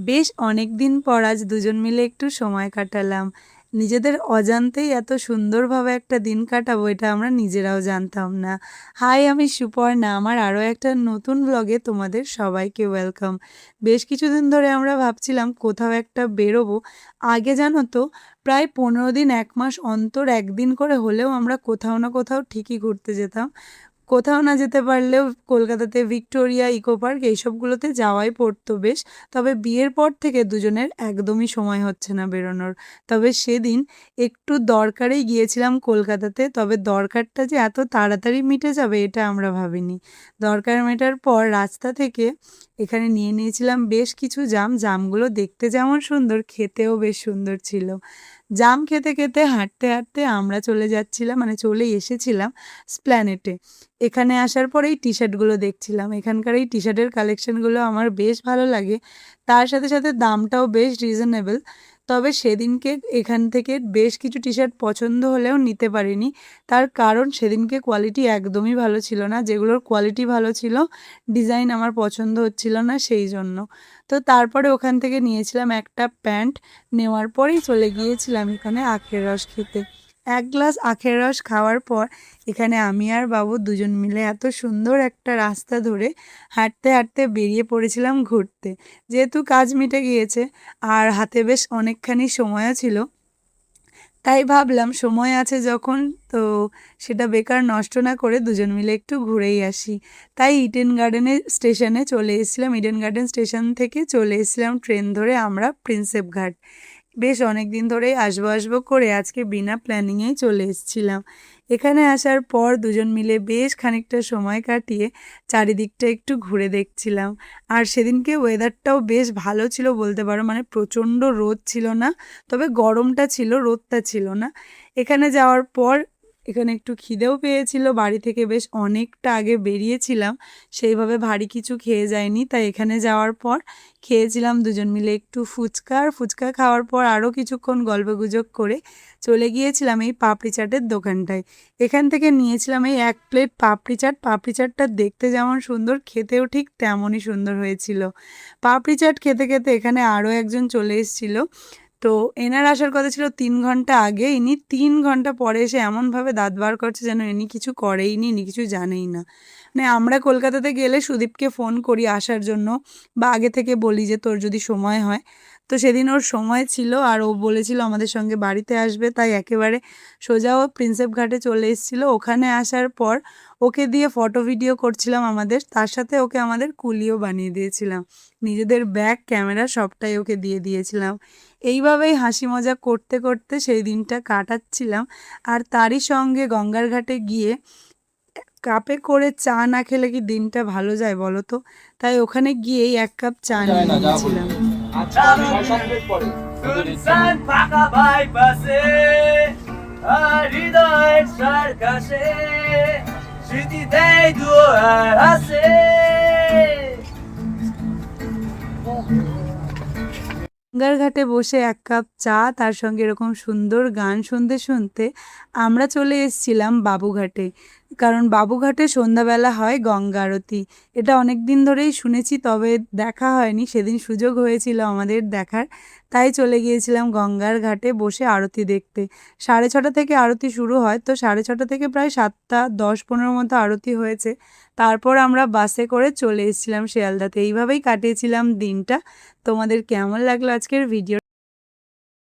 বেশ অনেকদিন পর আজ দুজন মিলে একটু সময় কাটালাম। নিজেদের অজান্তেই এত সুন্দরভাবে একটা দিন কাটাবো এটা আমরা নিজেরাও জানতাম না। হাই, আমি সুপর্ণা। আমার আরও একটা নতুন ব্লগে তোমাদের সবাইকে ওয়েলকাম। বেশ কিছুদিন ধরে আমরা ভাবছিলাম কোথাও একটা বেরোবো। আগে জানো তো, প্রায় 15 দিন 1 মাস অন্তর একদিন করে হলেও আমরা কোথাও না কোথাও ঠিকই ঘুরতে যেতাম। কোথাও না যেতে পারলেও কলকাতাতে ভিক্টোরিয়া, ইকো পার্ক এইসবগুলোতে যাওয়াই পড়তো বেশ। তবে বিয়ের পর থেকে দুজনের একদমই সময় হচ্ছে না বেরোনোর। তবে সেদিন একটু দরকারেই গিয়েছিলাম কলকাতাতে, তবে দরকারটা যে এত তাড়াতাড়ি মিটে যাবে এটা আমরা ভাবিনি। দরকার মেটার পর রাস্তা থেকে এখানে নিয়ে নিয়েছিলাম বেশ কিছু জাম। জামগুলো দেখতে যেমন সুন্দর, খেতেও বেশ সুন্দর ছিল। জাম খেতে খেতে হাঁটতে হাঁটতে আমরা চলে এসেছিলাম স্প্ল্যানেটে। এখানে আসার পর এই টি শার্টগুলো দেখছিলাম। এখানকার এই টি শার্টের কালেকশনগুলো আমার বেশ ভালো লাগে। তার সাথে সাথে দামটাও বেশ রিজনেবল। তবে সেদিনকে এখান থেকে বেশ কিছু টি শার্ট পছন্দ হলেও নিতে পারিনি। তার কারণ সেদিনকে কোয়ালিটি একদমই ভালো ছিল না। যেগুলোর কোয়ালিটি ভালো ছিল, ডিজাইন আমার পছন্দ হচ্ছিল না সেই জন্য। তো তারপরে ওখান থেকে নিয়েছিলাম একটা প্যান্ট। নেওয়ার পরেই চলে গিয়েছিলাম এখানে আখের রস খেতে। 1 গ্লাস আখের রস খাওয়ার পর এখানে আমি আর বাবু দুজন মিলে এত সুন্দর একটা রাস্তা ধরে হাঁটতে হাঁটতে বেরিয়ে পড়েছিলাম ঘুরতে। যেহেতু কাজ মিটে গিয়েছে আর হাতে বেশ অনেকখানি সময়ও ছিল, তাই ভাবলাম সময় আছে যখন, তো সেটা বেকার নষ্ট না করে দুজন মিলে একটু ঘুরেই আসি। তাই ইডেন গার্ডেনের স্টেশনে চলে এসেছিলাম। ইডেন গার্ডেন স্টেশন থেকে চলে এসেছিলাম ট্রেন ধরে আমরা প্রিন্সেপ ঘাট। বেশ অনেক দিন ধরেই আসবো আসবো করে আজকে বিনা প্ল্যানিংয়েই চলে এসেছিলাম। এখানে আসার পর দুজন মিলে বেশ খানিকটা সময় কাটিয়ে চারিদিকটা একটু ঘুরে দেখছিলাম। আর সেদিনকে ওয়েদারটাও বেশ ভালো ছিল বলতে পারো, মানে প্রচণ্ড রোদ ছিল না, তবে গরমটা ছিল, রোদটা ছিল না। এখানে যাওয়ার পর এখানে একটু খিদেও পেয়েছিল। বাড়ি থেকে বেশ অনেকটা আগে বেরিয়েছিলাম, সেইভাবে ভারী কিছু খেয়ে যায়নি। তাই এখানে যাওয়ার পর খেয়েছিলাম দুজন মিলে একটু ফুচকা। আর ফুচকা খাওয়ার পর আরও কিছুক্ষণ গল্পগুজব করে চলে গিয়েছিলাম এই পাপড়ি চাটের দোকানটায়। এখান থেকে নিয়েছিলাম এই 1 প্লেট পাপড়ি চাট। পাপড়ি চাটটা দেখতে যেমন সুন্দর, খেতেও ঠিক তেমনই সুন্দর হয়েছিল। পাপড়ি চাট খেতে খেতে এখানে আরও একজন চলে এসেছিল। তো এনার আসার কথা ছিল 3 ঘন্টা আগে, ইনি 3 ঘন্টা পরে এসে এমনভাবে দাঁত বার করছে যেন ইনি কিছু করেইনি, ইনি কিছু জানেই না। মানে আমরা কলকাতাতে গেলে সুদীপকে ফোন করি আসার জন্য, বা আগে থেকে বলি যে তোর যদি সময় হয়। তো সেদিন ওর সময় ছিল আর ও বলেছিল আমাদের সঙ্গে বাড়িতে আসবে, তাই একেবারে সোজা ও প্রিন্সেপ ঘাটে চলে এসেছিলো। ওখানে আসার পর ওকে দিয়ে ফটো ভিডিও করছিলাম আমাদের, তার সাথে ওকে আমাদের কুলিও বানিয়ে দিয়েছিলাম। নিজেদের ব্যাগ, ক্যামেরা সবটাই ওকে দিয়ে দিয়েছিলাম। এইভাবেই হাসি মজা করতে করতে সেই দিনটা কাটাচ্ছিলাম। আর তারই সঙ্গে গঙ্গার ঘাটে গিয়ে কাপে করে চা না খেলে কি দিনটা ভালো যায় বলো তো? তাই ওখানে গিয়েই 1 কাপ চা নিয়ে নিয়েছিলাম। গঙ্গার ঘাটে বসে 1 কাপ চা, তার সঙ্গে এরকম সুন্দর গান শুনতে শুনতে আমরা চলে এসেছিলাম বাবুঘাটে। কারণ বাবুঘাটে সন্ধ্যাবেলা হয় গঙ্গা আরতি। এটা অনেক দিন ধরেই শুনেছি, তবে দেখা হয়নি। সেদিন সুযোগ হয়েছিল আমাদের দেখার, তাই চলে গিয়েছিলাম গঙ্গার ঘাটে বসে আরতি দেখতে। 6:30 থেকে আরতি শুরু হয়, তো 6:30 থেকে প্রায় 7টা 10-15 মতো আরতি হয়েছে। তারপর আমরা বাসে করে চলে এসেছিলাম শিয়ালদাতে। এইভাবেই কাটিয়েছিলাম দিনটা। তোমাদের কেমন লাগলো আজকের ভিডিও?